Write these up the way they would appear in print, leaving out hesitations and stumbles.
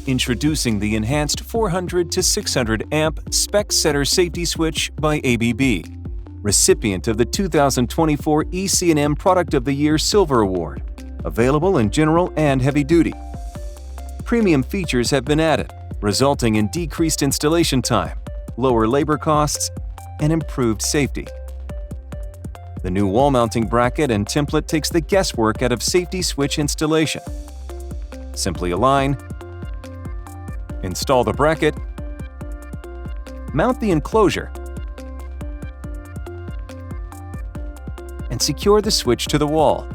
Introducing the enhanced 400 to 600 amp Spec Setter Safety Switch by ABB, recipient of the 2024 EC&M Product of the Year Silver Award, available in general and heavy duty. Premium features have been added, resulting in decreased installation time, lower labor costs, and improved safety. The new wall mounting bracket and template takes the guesswork out of safety switch installation. Simply align, install the bracket, mount the enclosure, and secure the switch to the wall.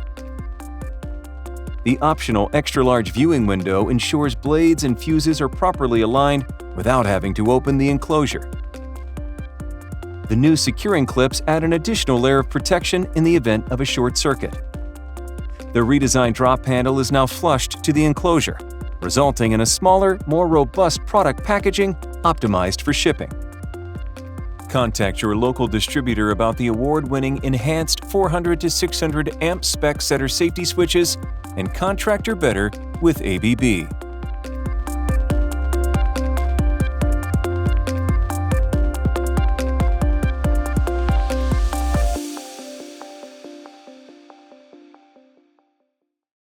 The optional extra-large viewing window ensures blades and fuses are properly aligned without having to open the enclosure. The new securing clips add an additional layer of protection in the event of a short circuit. The redesigned drop handle is now flushed to the enclosure, resulting in a smaller, more robust product packaging optimized for shipping. Contact your local distributor about the award-winning enhanced 400 to 600 amp Spec Setter safety switches and contractor better with ABB.